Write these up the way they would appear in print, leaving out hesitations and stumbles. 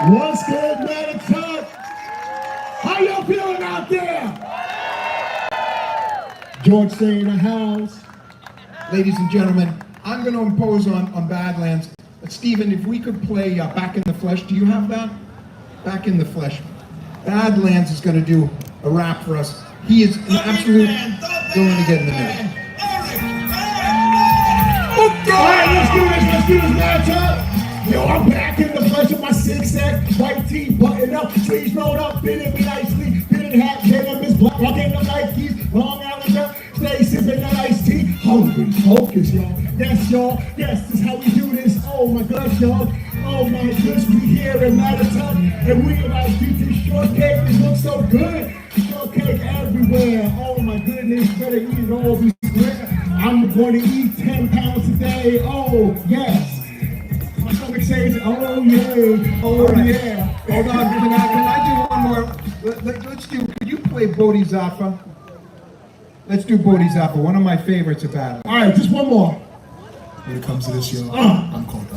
What's good, Medicine? How y'all feeling out there? George Say in the house. Ladies and gentlemen, I'm going to impose on Badlands. Stephen, if we could play Back in the Flesh. Do you have that? Back in the Flesh. Badlands is going to do a rap for us. He is an absolute going to get in the middle. Alright, let's do this matchup. Yo, I'm back in the flesh with my six-sack, white tee, button up, sleeves rolled up, fitted me nicely, fitted hat, denim is black, rocking the Nikes, long hours up, stay sipping that iced tea, hungry, focus, y'all. Yes, y'all, yes, this is how we do this. Oh my gosh, y'all. Oh my goodness, we here in Madison, and we about to do this shortcake. It looks so good. Shortcake everywhere. Oh my goodness, better eat it all be square. I'm going to eat 10 pounds a day. Oh, yes. My stomach says, oh yeah, oh right. yeah. Hold on, can I do one more? Let's do, could you play Bodhisattva? Let's do Bodhisattva, one of my favorites of Badlands. All right, just one more. When it comes to this, yo, I'm called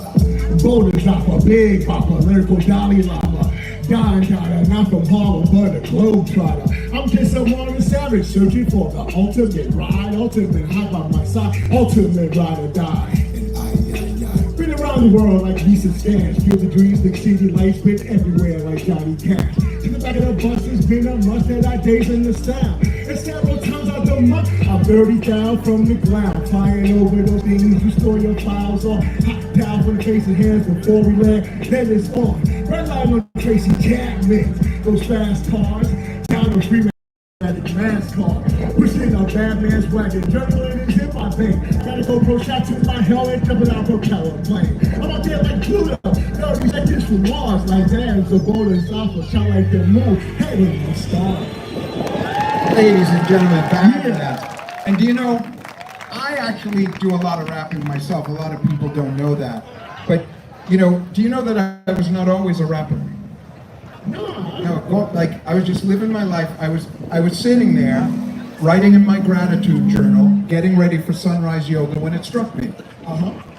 Bodhisattva, Big Papa, lyrical Dalai Lama, Don Dada, not from Harlem, but a Globetrotter. I'm just a modern savage searching for the ultimate ride, ultimate high by my side, ultimate ride or die. Been around the world like recent scans, feel the dreams, the city lights, been everywhere like Johnny Cash. In the back of the bus, it's been a must that I days in the style. And several times out the month, I'm 30 down from the ground, flying over those things, you store your files on, hot down from the face and hands before we land, then it's on. Red light on Tracy Chapman, those fast cars, down the freeway. At the mask car, pushing a bad man's wagon, juggling is in my vein. Gotta go pro shot to my helmet, jumping out from Caliplane. I'm out there like Pluto, 30 seconds from Mars, like damn, the bonus off a shot like the moon, hey, with the star. Ladies and gentlemen, back to that. And do you know, I actually do a lot of rapping myself. A lot of people don't know that. But, you know, do you know that I was not always a rapper? No, like I was just living my life. I was sitting there, writing in my gratitude journal, getting ready for sunrise yoga when it struck me.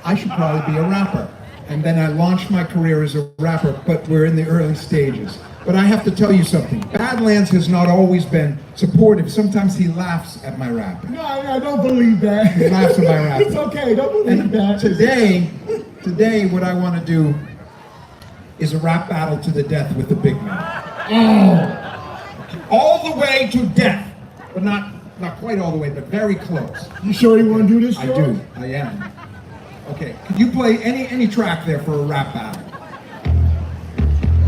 I should probably be a rapper. And then I launched my career as a rapper, but we're in the early stages. But I have to tell you something. Badlands has not always been supportive. Sometimes he laughs at my rap. No, I don't believe that. He laughs at my rap. It's okay, don't believe that. Today, what I want to do is a rap battle to the death with the big man. Oh. All the way to death, but not quite all the way, but very close. You sure you want to do this, I do, I am. Okay, can you play any track there for a rap battle?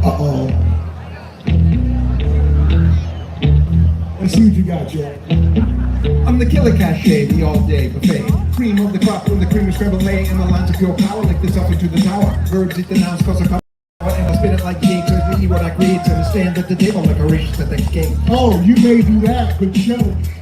Uh-oh. Let's see what you got, Joe. I'm the killer cachet, the all-day buffet. Cream of the crop from the cream of scrambled lay, and the lines of pure power lick this up into the tower. Verbs eat the nouns, cause I come. And I spin it like cake, so I eat what I create, so I stand at the table like a racist at Thanksgiving. Oh, you may do that, but yo,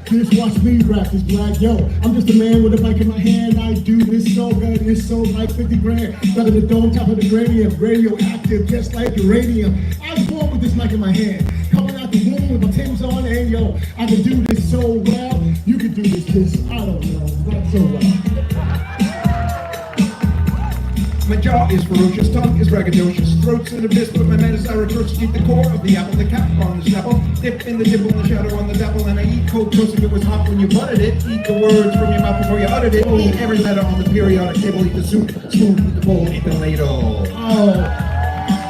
just watch me rap this black, yo. I'm just a man with a mic in my hand, I do this so good, it's so like 50 grand. Stuck in the dome, top of the gradient, radioactive, just like uranium. I was born with this mic in my hand, coming out the womb with my Tim's on, and yo, I can do this so well. You can do this, I don't know, not so well. My jaw is ferocious, tongue is braggadocious, throat's an abyss, but my man is atrocious. Keep the core of the apple, the cap on the snapple, dip in the dipple, the shadow on the dapple, and I eat cold toast if it was hot when you buttered it. Eat the words from your mouth before you uttered it. Eat every letter on the periodic table, eat the soup, spoon, eat the bowl, eat the ladle. Oh,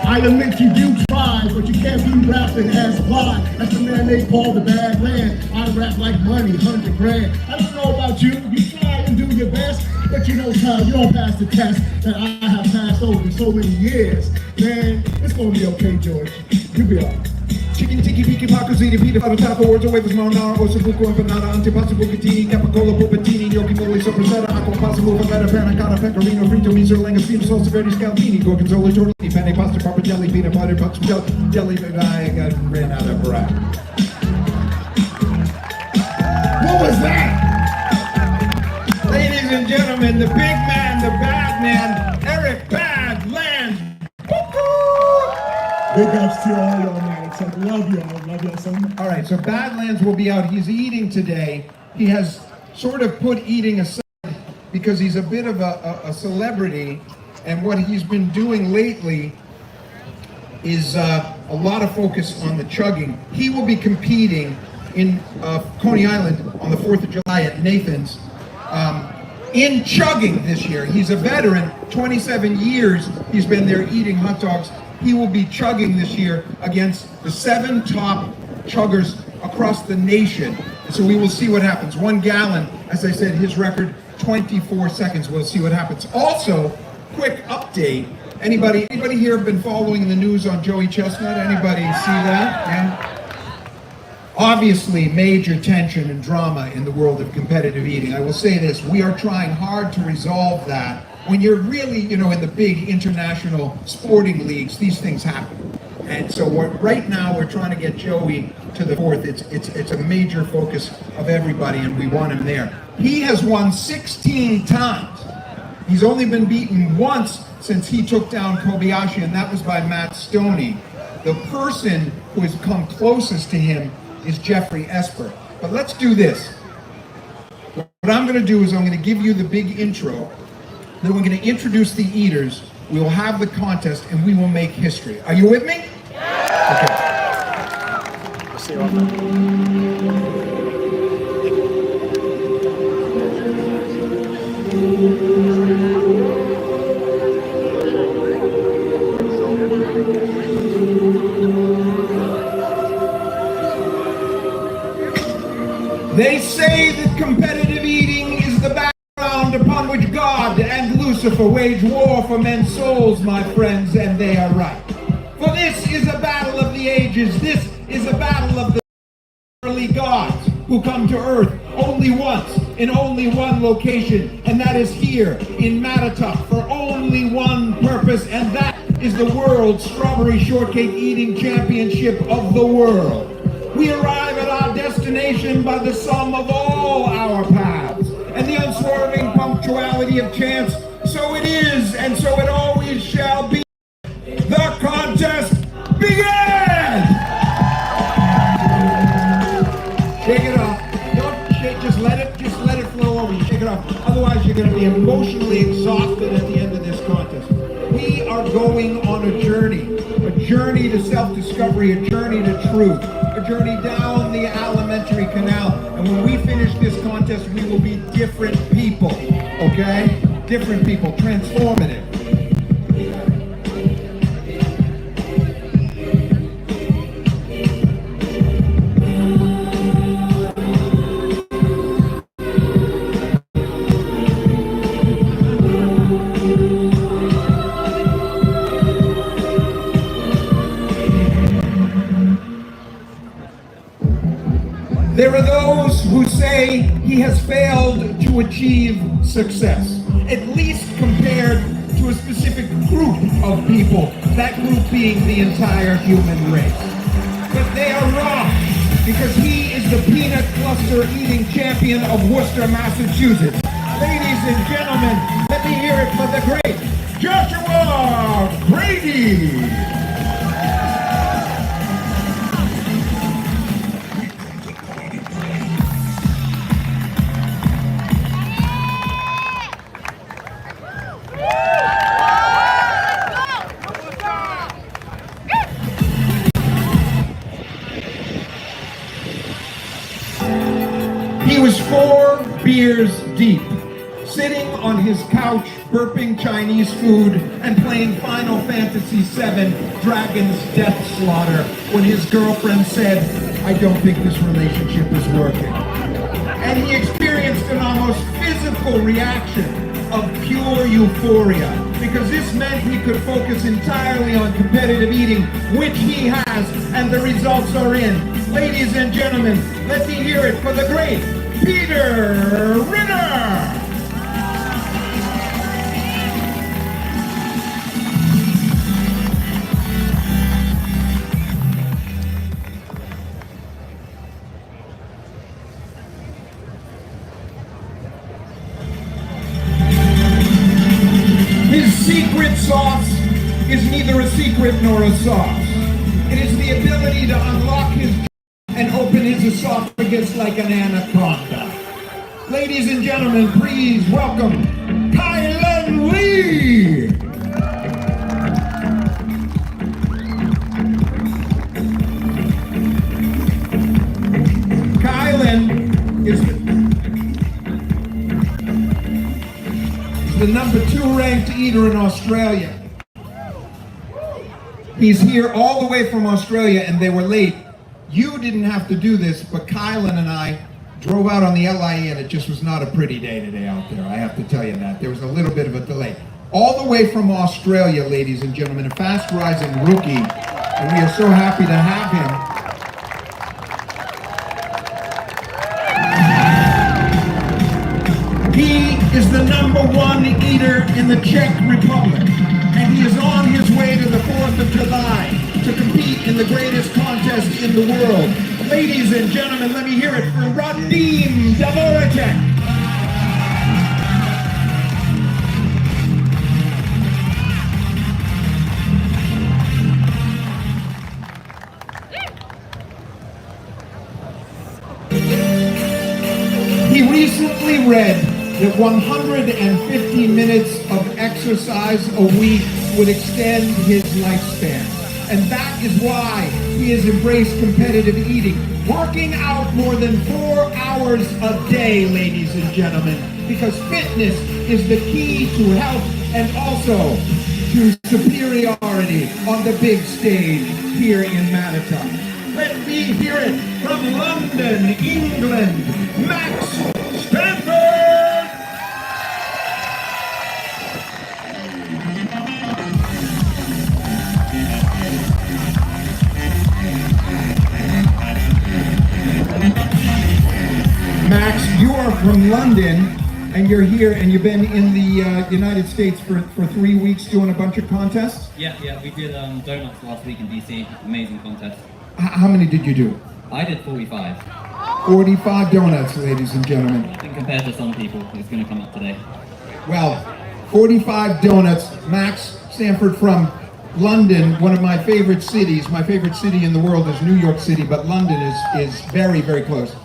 I admit you do try, but you can't be rapping as fly. That's the man they call the Badlands. I rap like money, 100 grand. I don't know about you, you try and do your best, but you know how you don't pass the test that I have passed over so many years. Man, it's gonna be okay, George. You'll be all right. Chicken tiki piki paco ziti pita fata tapo words away from monar osabuco empanada antipasto bucatini capicola pupatini gnocchi mole soprasetta acqua pasta muva vera panna cotta pecorino frito miso lenga fino salsa verde scaldini gorgonzola tortellini penne pasta pappardelle peanut butter bucks jelly. I ran out of breath. What was that? Ladies and gentlemen, the big man, the bad man, Eric Badlands. Big ups to all y'all, man. It's like, love y'all so much. All right, so Badlands will be out. He's eating today. He has sort of put eating aside because he's a bit of a celebrity, and what he's been doing lately is a lot of focus on the chugging. He will be competing in Coney Island on the 4th of July at Nathan's in chugging this year. He's a veteran, 27 years he's been there eating hot dogs. He will be chugging this year against the 7 top chuggers across the nation. So we will see what happens. 1 gallon, as I said, his record, 24 seconds. We'll see what happens. Also, quick update. Anybody here been following the news on Joey Chestnut? Anybody see that? Yeah. Obviously, major tension and drama in the world of competitive eating. I will say this, we are trying hard to resolve that. When you're really, in the big international sporting leagues, these things happen. And so right now we're trying to get Joey to the 4th. It's a major focus of everybody, and we want him there. He has won 16 times. He's only been beaten once since he took down Kobayashi, and that was by Matt Stoney. The person who has come closest to him is Jeffrey Esper. But let's do this. What I'm going to do is I'm going to give you the big intro, then we're going to introduce the eaters, we will have the contest, and we will make history. Are you with me? Yeah. Okay. See you on They say that competitive eating is the background upon which God and Lucifer wage war for men's souls, my friends, and they are right. For this is a battle of the ages. This is a battle of the early gods who come to earth only once, in only one location, and that is here in Mattatuck for only one purpose, and that is the World Strawberry Shortcake Eating Championship of the world. We arrive at our destination by the sum of all our paths and the unswerving punctuality of chance. So it is, and so it always shall be. The contest begins! Shake it off. Don't shake, just let it flow over. You shake it off. Otherwise, you're going to be emotionally exhausted at the end of this contest. We are going on a journey to self-discovery, a journey to truth, a journey down the alimentary canal. And when we finish this contest, we will be different people, okay? Different people, transformative. There are those who say he has failed to achieve success, at least compared to a specific group of people, that group being the entire human race. But they are wrong, because he is the peanut cluster eating champion of Worcester, Massachusetts. Ladies and gentlemen, let me hear it for the great Joshua Brady. He was 4 beers deep, sitting on his couch, burping Chinese food and playing Final Fantasy VII Dragon's Death Slaughter when his girlfriend said, "I don't think this relationship is working." And he experienced an almost physical reaction of pure euphoria, because this meant he could focus entirely on competitive eating, which he has, and the results are in. Ladies and gentlemen, let me hear it for the great Peter Ritter! His secret sauce is neither a secret nor a sauce. It is the ability to unlock his and open his esophagus like an anaconda. Ladies and gentlemen, please welcome Kylan Lee! eater in Australia. He's here all the way from Australia, and they were late. You didn't have to do this, but Kylan and I drove out on the LIE, and it just was not a pretty day today out there. I have to tell you that. There was a little bit of a delay. All the way from Australia, ladies and gentlemen, a fast-rising rookie, and we are so happy to have him. He is the #1 eater in the Czech Republic, and he is on his way to the 4th of July to compete in the greatest contest in the world. Ladies and gentlemen, let me hear it for Radim Dvoracek. He recently read that 150 minutes of exercise a week would extend his lifespan. And that is why he has embraced competitive eating, working out more than 4 hours a day, ladies and gentlemen, because fitness is the key to health and also to superiority on the big stage here in Manitoba. Let me hear it from London, England, Max Stanford! Max, you are from London, and you're here, and you've been in the United States for 3 weeks doing a bunch of contests? Yeah, we did donuts last week in DC. Amazing contest. How many did you do? I did 45. 45 donuts, ladies and gentlemen. I think compared to some people, it's going to come up today. Well, 45 donuts. Max Stanford from London, one of my favorite cities. My favorite city in the world is New York City, but London is very, very close.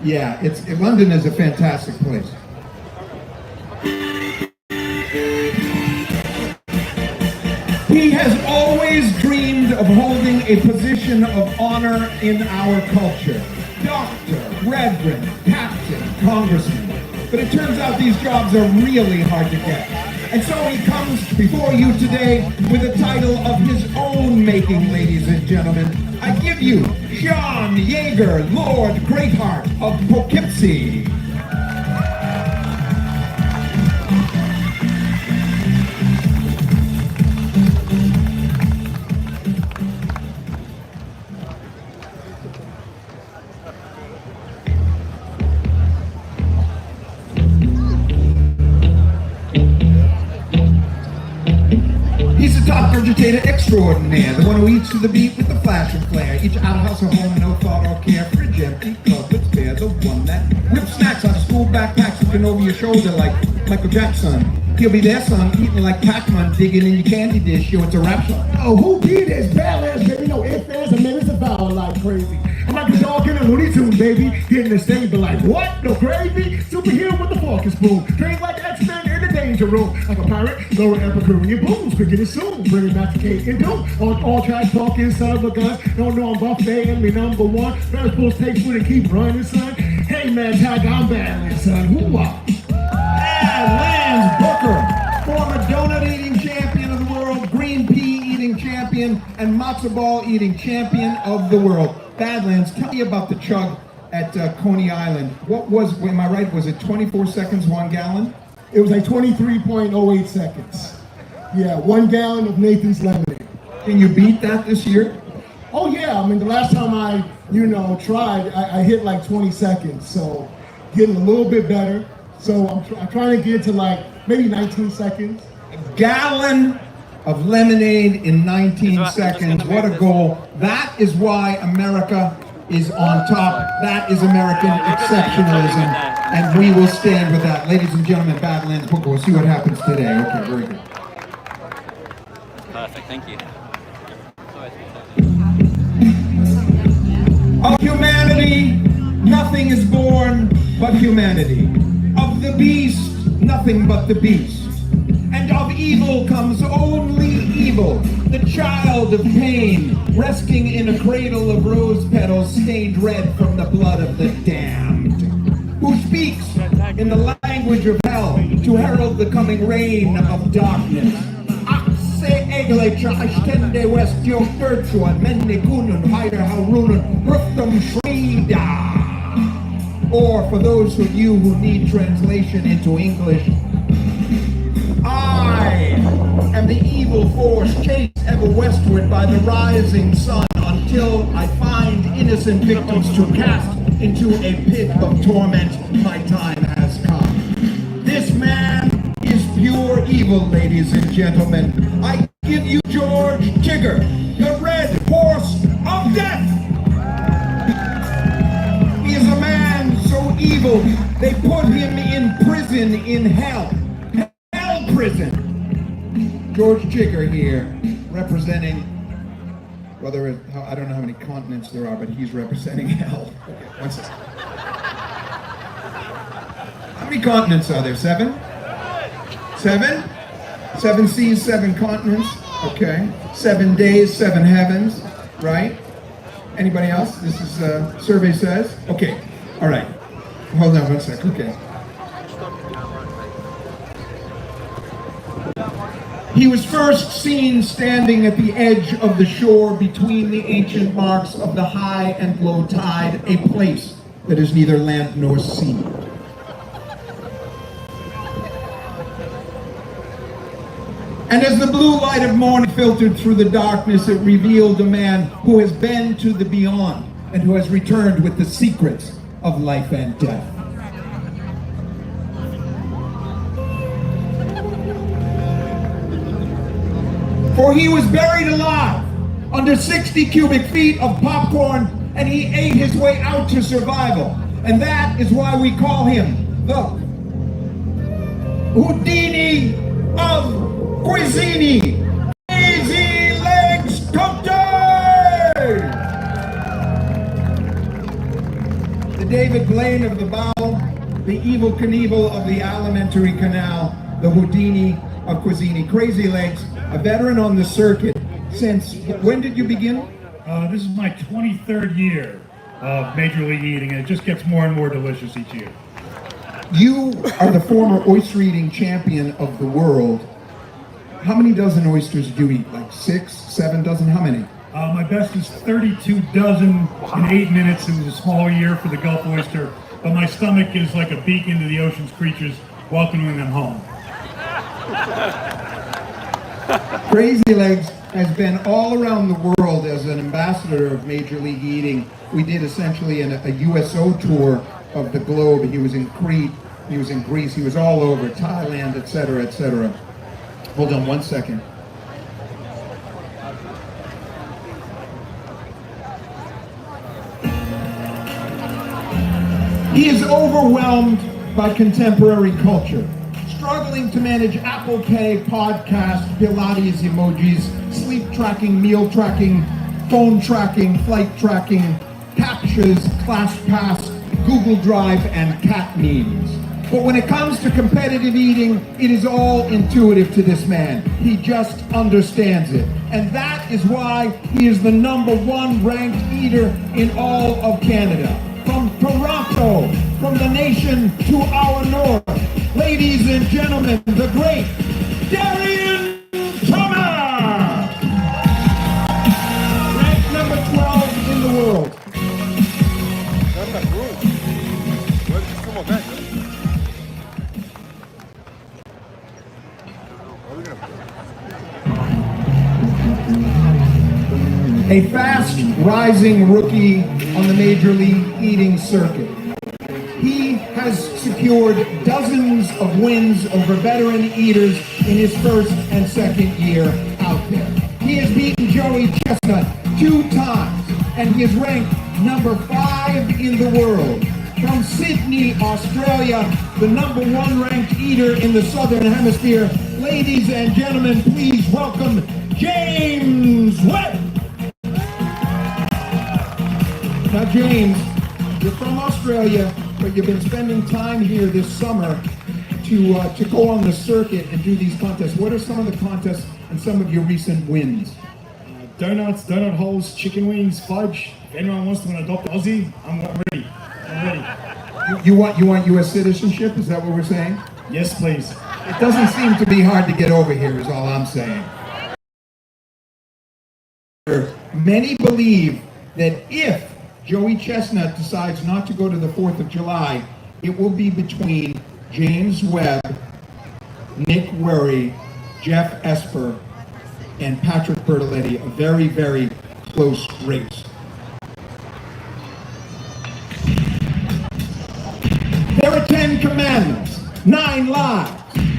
Yeah, London is a fantastic place. He has always dreamed of holding a position of honor in our culture. Doctor, reverend, captain, congressman. But it turns out these jobs are really hard to get. And so he comes before you today with a title of his own making, ladies and gentlemen. I give you John Yeager, Lord Greatheart of Poughkeepsie. He's a top regurgitator extraordinaire, the one who eats to the beat with the flash and flare. Each outhouse or home, no thought or care, fridge empty, cupboards bare, the one that whips snacks out of school backpacks looking over your shoulder like Michael Jackson. He'll be there, son, eating like Pac-Man, digging in your candy dish, yo, it's a rap song. Oh, who did this? Badlands, baby, no ifs, ands, and minutes of vowel like crazy. I'm like a dog in a Looney Tune, baby. Getting the same, but like, what? No gravy? Superhero with the fork and spoon. Trained like X-Men in the danger room. Like a pirate, lower Epicurean booms. Quick it soon. Bring it back to cake and doom. On all tracks, talking, son of a gun. Don't know I'm buffet and me #1. Better supposed to take food and keep running, son. Hey, man, tag, I'm Badlands, son. Hoo-wah. Lance Booker, former donut eating champion of the world, green pea eating champion, and matzo ball eating champion of the world. Badlands, tell me about the chug at Coney Island. What was, am I right, was it 24 seconds, 1 gallon? It was like 23.08 seconds. Yeah, 1 gallon of Nathan's lemonade. Can you beat that this year? Oh yeah, I mean the last time I, tried, I hit like 20 seconds. So getting a little bit better. So I'm trying to get to like maybe 19 seconds. A gallon of lemonade in 19 seconds. What a goal. That is why America is on top. That is American exceptionalism. And we will stand with that. Ladies and gentlemen, Badlands Booker. We'll see what happens today. Okay, very good. Perfect, thank you. Of humanity, nothing is born but humanity. Of the beast, nothing but the beast. And of evil comes only evil, the child of pain, resting in a cradle of rose petals stained red from the blood of the damned. Who speaks in the language of hell to herald the coming reign of darkness. Se egle stende west jo virtual menne kunun higher harunun ruftum shrida. Or for those of you who need translation into English, I am the evil force chased ever westward by the rising sun until I find innocent victims to cast into a pit of torment. My time has come. This man is pure evil, ladies and gentlemen. I give you George Tigger, the red horse of death. He is a man so evil, they put him in prison in hell. Hell prison. George Tigger here, representing, well, I don't know how many continents there are, but he's representing hell. Okay, one second. How many continents are there? 7? 7? 7 seas, 7 continents. Okay. 7 days, 7 heavens. Right? Anybody else? This is survey says. Okay. All right. Hold on one sec. Okay. He was first seen standing at the edge of the shore between the ancient marks of the high and low tide, a place that is neither land nor sea. And as the blue light of morning filtered through the darkness, it revealed a man who has been to the beyond and who has returned with the secrets of life and death. For he was buried alive under 60 cubic feet of popcorn, and he ate his way out to survival. And that is why we call him the Houdini of cuisine. Easy Legs Cooked! The David Blaine of the Bowel, the Evil Knievel of the Alimentary Canal, the Houdini of cuisine. Crazy Legs, a veteran on the circuit. Since when did you begin? This is my 23rd year of Major League Eating, and it just gets more and more delicious each year. You are the former oyster eating champion of the world. How many dozen oysters do you eat? Like 6, 7 dozen? How many? My best is 32 dozen in 8 minutes. It was a small year for the Gulf oyster, but my stomach is like a beacon to the ocean's creatures, welcoming them home. Crazy Legs has been all around the world as an ambassador of Major League Eating. We did essentially a USO tour of the globe. He was in Crete, he was in Greece, he was all over, Thailand, etc., etc. Hold on one second. He is overwhelmed by contemporary culture, struggling to manage Apple Pay, podcast, Pilates emojis, sleep tracking, meal tracking, phone tracking, flight tracking, captures, ClassPass, Google Drive, and cat memes. But when it comes to competitive eating, it is all intuitive to this man. He just understands it. And that is why he is the #1 ranked eater in all of Canada. From Toronto, from the nation to our north, ladies and gentlemen, the great Darian Thomas! Ranked #12 in the world. A fast rising rookie on the Major League Eating circuit. He has secured dozens of wins over veteran eaters in his first and second year out there. He has beaten Joey Chestnut 2 times, and he is ranked #5 in the world. From Sydney, Australia, the #1 ranked eater in the Southern Hemisphere, ladies and gentlemen, please welcome James Webb. Now, James, you're from Australia, but you've been spending time here this summer to go on the circuit and do these contests. What are some of the contests and some of your recent wins? Donuts, donut holes, chicken wings, fudge. If anyone wants to adopt Aussie, I'm ready. You want U.S. citizenship? Is that what we're saying? Yes, please. It doesn't seem to be hard to get over here, is all I'm saying. Many believe that if Joey Chestnut decides not to go to the 4th of July, it will be between James Webb, Nick Werry, Jeff Esper, and Patrick Bertoletti, a very, very close race. There are 10 commandments, 9 lives,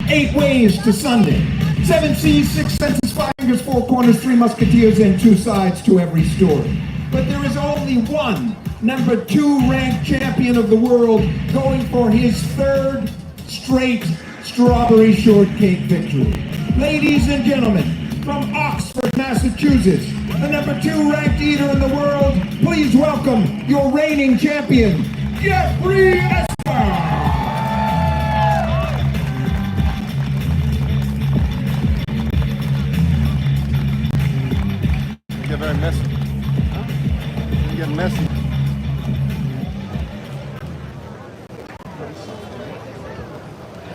8 ways to Sunday, 7 seas, 6 senses, 5 fingers, 4 corners, 3 musketeers, and 2 sides to every story. But there is only one number 2 ranked champion of the world going for his 3rd straight strawberry shortcake victory. Ladies and gentlemen, from Oxford, Massachusetts, the number 2 ranked eater in the world, please welcome your reigning champion, Jeffrey Esper. Get very messy. You get messy.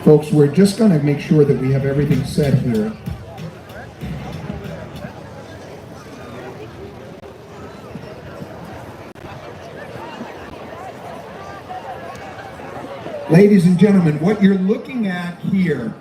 Folks, we're just going to make sure that we have everything set here. Ladies and gentlemen, what you're looking at here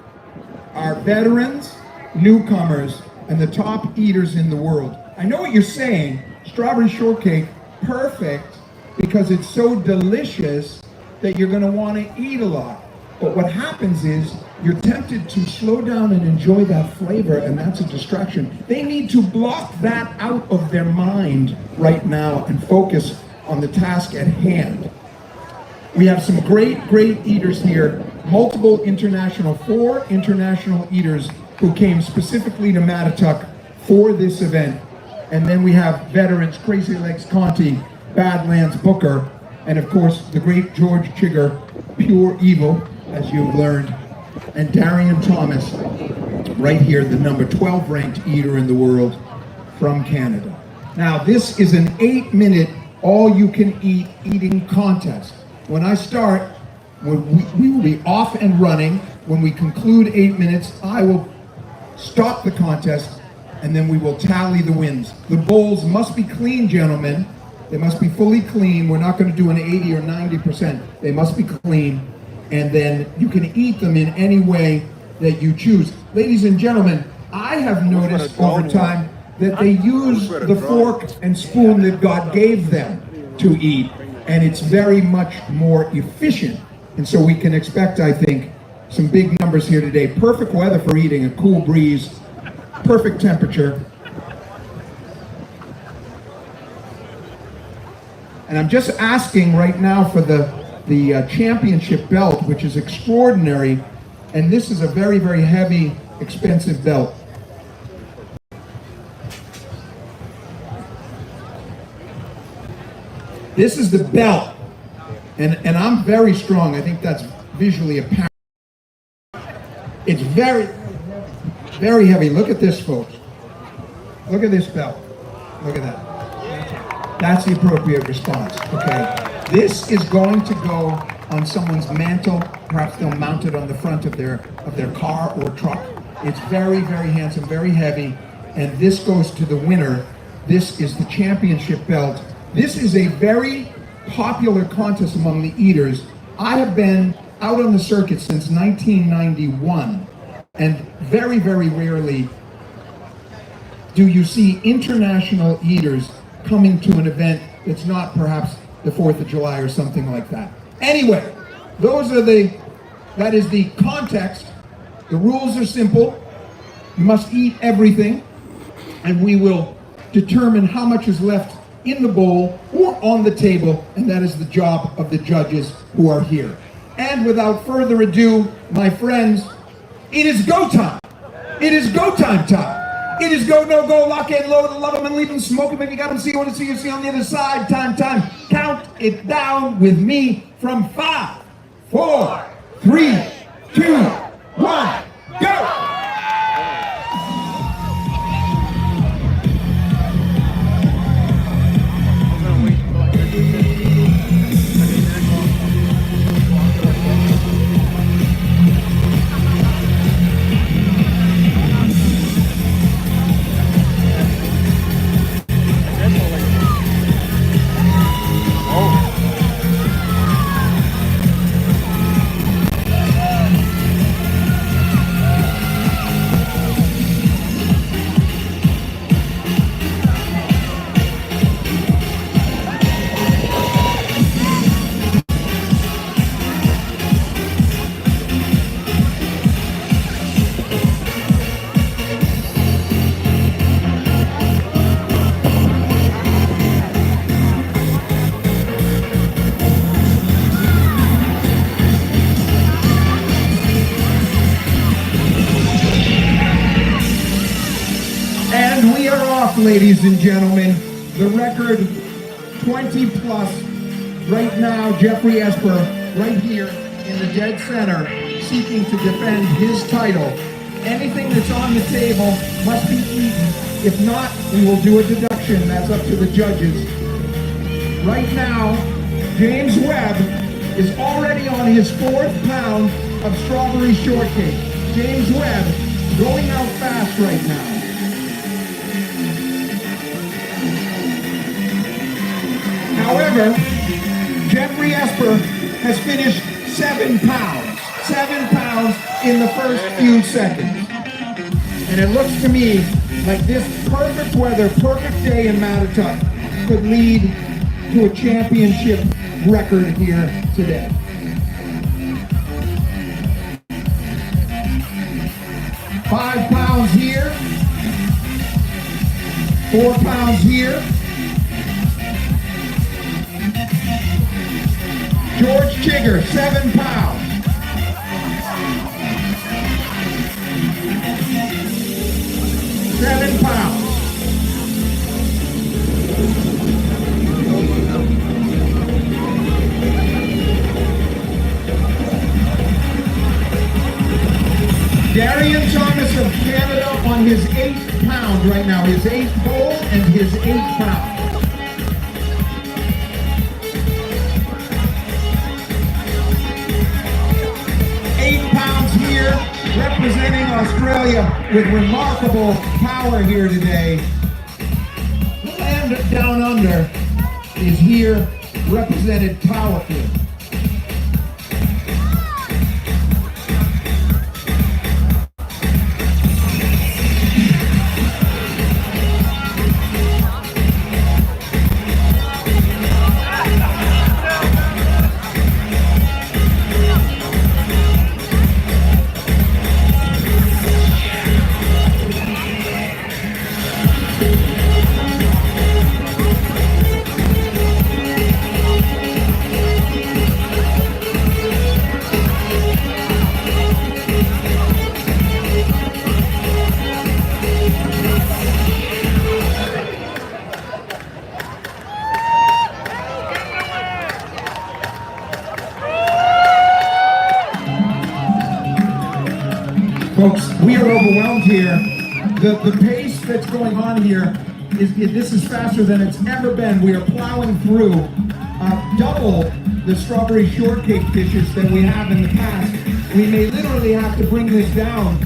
are veterans, newcomers, and the top eaters in the world. I know what you're saying, strawberry shortcake, perfect, because it's so delicious that you're going to want to eat a lot. But what happens is you're tempted to slow down and enjoy that flavor, and that's a distraction. They need to block that out of their mind right now and focus on the task at hand. We have some great eaters here, multiple international, 4 international eaters who came specifically to Mattituck for this event. And then we have veterans, Crazy Legs Conti, Badlands Booker, and of course the great George Chigger, Pure Evil, as you've learned, and Darian Thomas, right here, the number 12 ranked eater in the world from Canada. Now this is an 8-minute all-you-can-eat eating contest. When I start, we will be off and running. When we conclude 8 minutes, I will stop the contest, and then we will tally the wins. The bowls must be clean, gentlemen. They must be fully clean. We're not going to do an 80 or 90%. They must be clean, and then you can eat them in any way that you choose. Ladies and gentlemen, I have noticed over time that they use the fork and spoon that God gave them to eat, and it's very much more efficient. And so we can expect, I think, some big numbers here today. Perfect weather for eating, a cool breeze, perfect temperature. And I'm just asking right now for the championship belt, which is extraordinary. And this is a very, very heavy, expensive belt. This is the belt, and I'm very strong. I think that's visually apparent. It's very, very heavy. Look at this, folks. Look at this belt. Look at that. That's the appropriate response, okay? This is going to go on someone's mantle. Perhaps they'll mount it on the front of their car or truck. It's very, very handsome, very heavy, and this goes to the winner. This is the championship belt. This is a very popular contest among the eaters. I have been out on the circuit since 1991, and very, very rarely do you see international eaters coming to an event that's not perhaps the 4th of July or something like that. Anyway, that is the context. The rules are simple. You must eat everything, and we will determine how much is left in the bowl or on the table, and that is the job of the judges who are here. And without further ado, my friends, it is go time. It is go time time. It is go, no go, lock and load, love them and leave them, smoke them if you got them, see you want to see you, see on the other side, time. Count it down with me from 5, 4, 3, 2, 1, go! And we are off, ladies and gentlemen. The record 20 plus. Right now, Jeffrey Esper, right here in the dead center, seeking to defend his title. Anything that's on the table must be eaten. If not, we will do a deduction. That's up to the judges. Right now, James Webb is already on his 4th pound of strawberry shortcake. James Webb going out fast right now. However, Jeffrey Esper has finished 7 pounds. 7 pounds in the first few seconds. And it looks to me like this perfect weather, perfect day in Mattatuck could lead to a championship record here today. 5 pounds here. 4 pounds here. George Chigger, 7 pounds. 7 pounds. Darian Thomas of Canada on his 8th pound right now. His 8th bowl and his 8th pound. 8 pounds here, representing Australia with remarkable power here today. The land down under is here, represented powerfully. Folks, we are overwhelmed here. The pace that's going on here this is faster than it's ever been. We are plowing through double the strawberry shortcake dishes that we have in the past. We may literally have to bring this down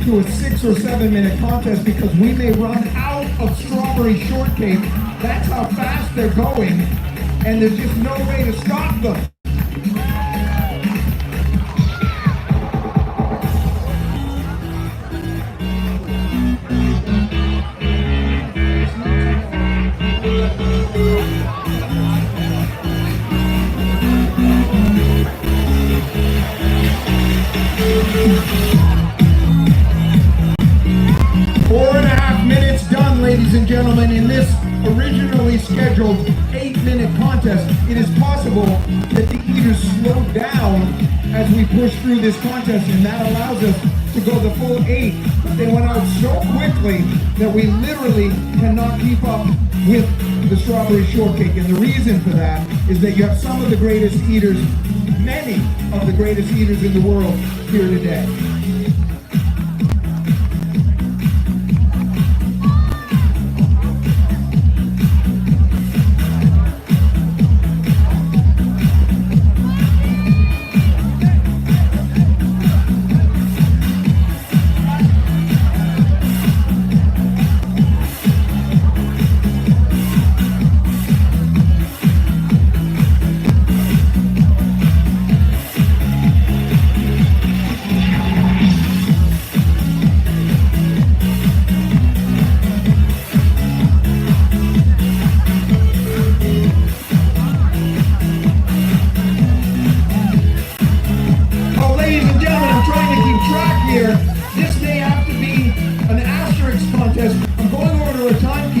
to a 6 or 7 minute contest because we may run out of strawberry shortcake. That's how fast they're going, and there's just no way to stop them. Ladies and gentlemen, in this originally scheduled 8-minute contest, it is possible that the eaters slow down as we push through this contest, and that allows us to go the full 8. But they went out so quickly that we literally cannot keep up with the strawberry shortcake. And the reason for that is that you have some of the greatest eaters, many of the greatest eaters in the world here today.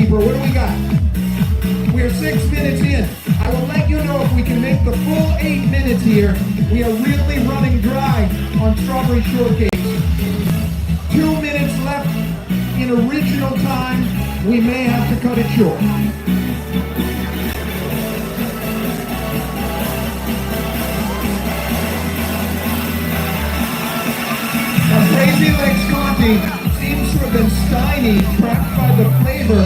What do we got? We're 6 minutes in. I will let you know if we can make the full 8 minutes here. We are really running dry on strawberry shortcakes. 2 minutes left in a original time, we may have to cut it short. Now, Crazy Legs Conti seems to have been stymied, trapped by the flavor.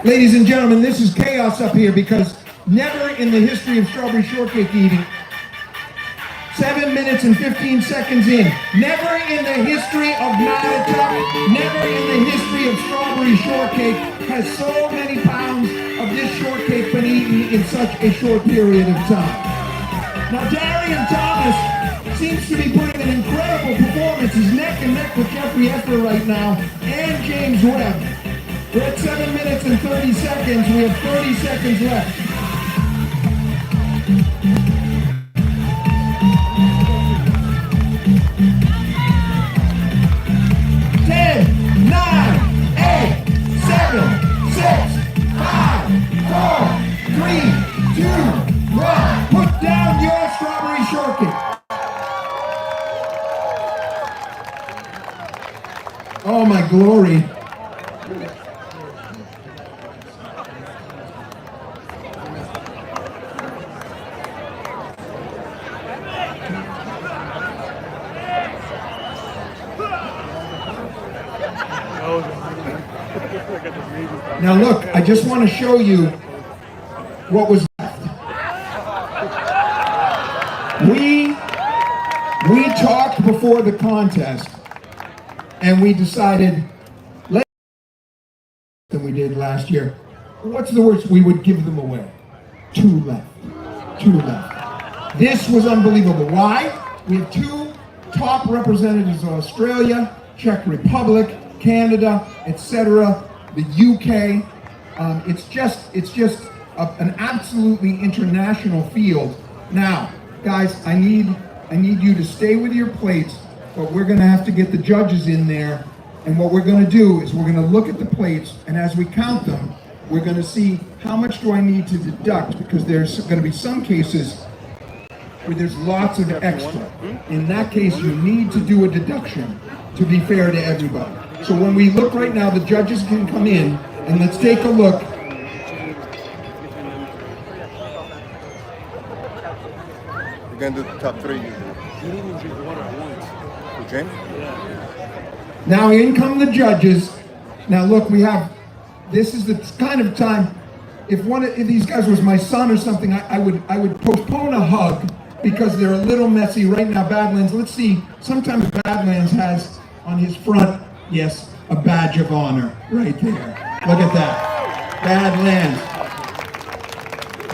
Ladies and gentlemen, this is chaos up here because never in the history of strawberry shortcake eating, 7 minutes and 15 seconds in, never in the history of Mattatuck, never in the history of strawberry shortcake has so many pounds of this shortcake been eaten in such a short period of time. Now, Darian Thomas seems to be putting an incredible performance. He's neck and neck with Jeffrey Esper right now and James Webb. We're at 7 minutes and 30 seconds. We have 30 seconds left. Ten, 9, 8, 7, 6, 5, 4, 3, 2, 1. Put down your strawberry shortcake. Oh my glory. Now look, I just want to show you what was left. We talked before the contest and we decided less than we did last year. What's the worst? We would give them away. 2 left. 2 left. This was unbelievable. Why? We have 2 top representatives of Australia, Czech Republic, Canada, etc., the UK. It's just an absolutely international field. Now, guys, I need you to stay with your plates, but we're going to have to get the judges in there. And what we're going to do is we're going to look at the plates, and as we count them, we're going to see how much do I need to deduct, because there's going to be some cases where there's lots of extra. In that case, you need to do a deduction to be fair to everybody. So when we look right now, the judges can come in, and let's take a look. You're going to do the top 3. You didn't even drink water once. James? Yeah. Now in come the judges. Now look, this is the kind of time, if these guys was my son or something, I would postpone a hug because they're a little messy right now. Badlands, let's see, sometimes Badlands has on his front, yes, a badge of honor right there. Look at that.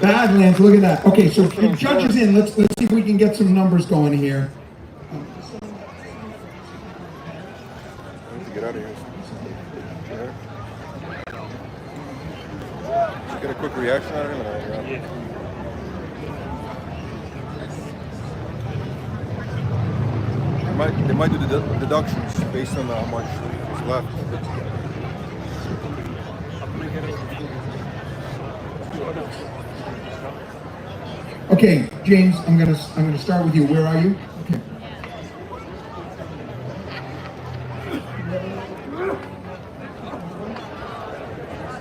Badlands, look at that. Okay, so the judges in, let's see if we can get some numbers going here. Get out of here. Get a quick reaction out of him. They might do the deductions based on how much is left. Okay, James, I'm gonna start with you. Where are you? Okay.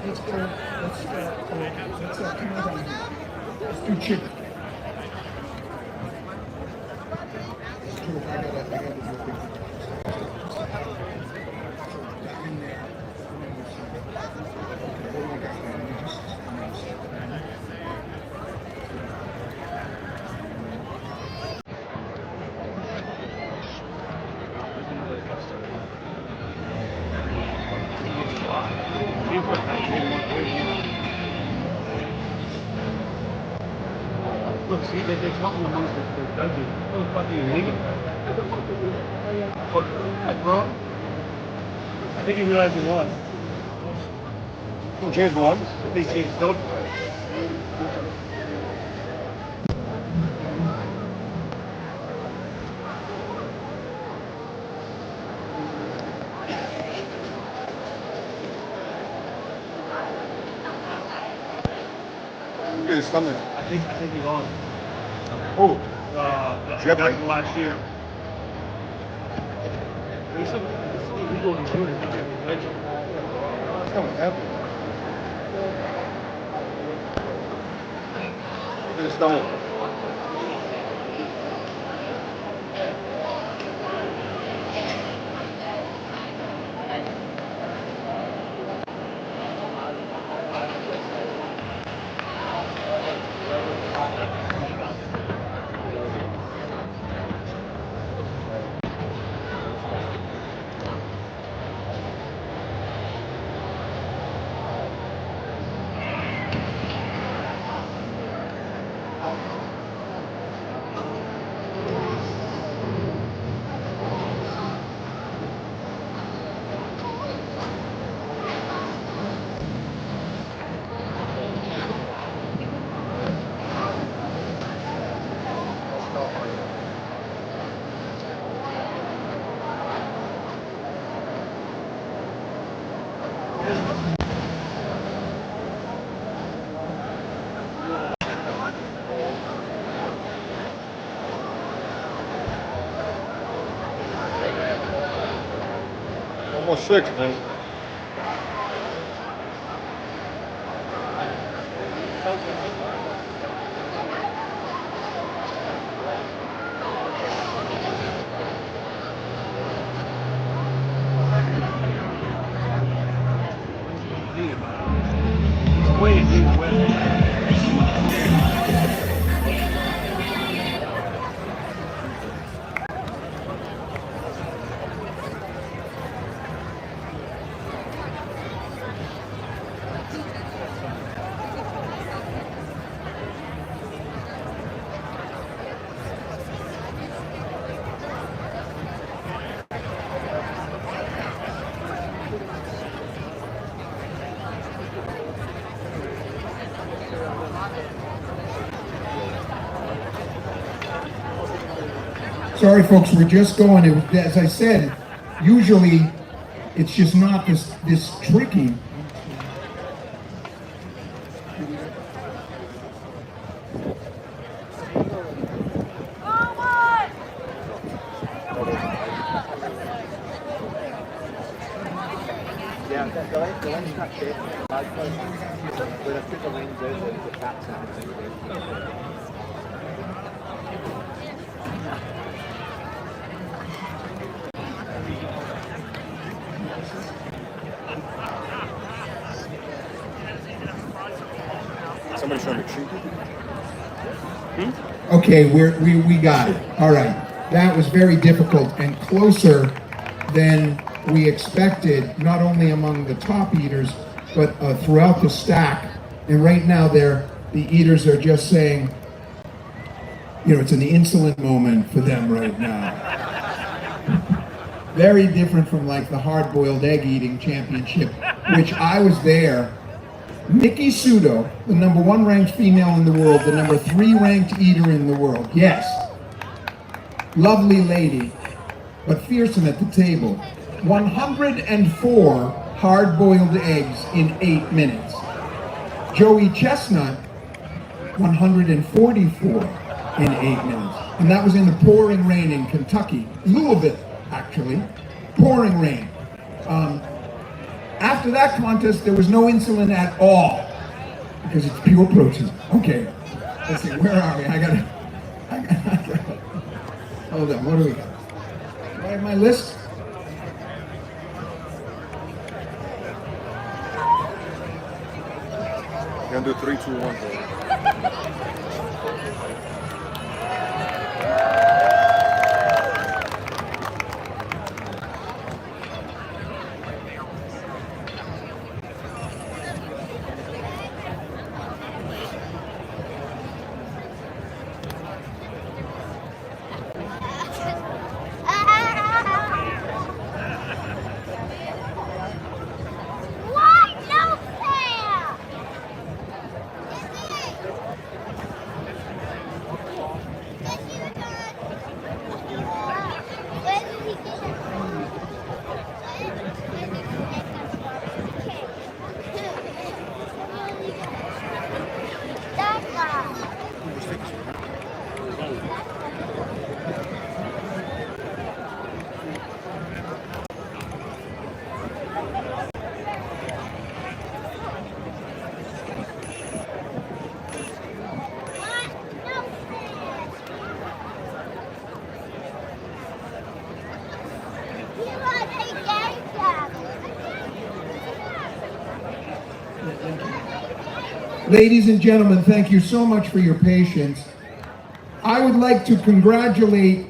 Let's go. Let's do chicken. Look, see, they're talking amongst the judges. What the fuck are you thinking? Bro? I think he realized he won. James won. I think James don't. Look at his stomach. I think he lost. Oh, The JWEBBY. guy from last year. He's going to ruin it. It's coming heavy. Look at his stomach. Almost 6, man. Sorry, folks, we're just going. As I said, usually it's just not this tricky. Yeah, the lane's not shit. When I put the lanes out, the cats and everything. Somebody trying to cheat. Okay, we got it. All right. That was very difficult and closer than we expected, not only among the top eaters, but throughout the stack. And right now the eaters are just saying, you know, it's an insolent moment for them right now. Very different from like the hard-boiled egg eating championship, which I was there. Nikki Sudo, the #1 ranked female in the world, the #3 ranked eater in the world. Yes, lovely lady, but fearsome at the table. 104 hard-boiled eggs in 8 minutes. Joey Chestnut, 144 in 8 minutes. And that was in the pouring rain in Kentucky. Louisville, actually. Pouring rain. After that contest, there was no insulin at all because it's pure protein. Okay, let's see, where are we? I gotta hold on, what do we got? Do I have my list? You're gonna do 3, 2, 1. Ladies and gentlemen, thank you so much for your patience. I would like to congratulate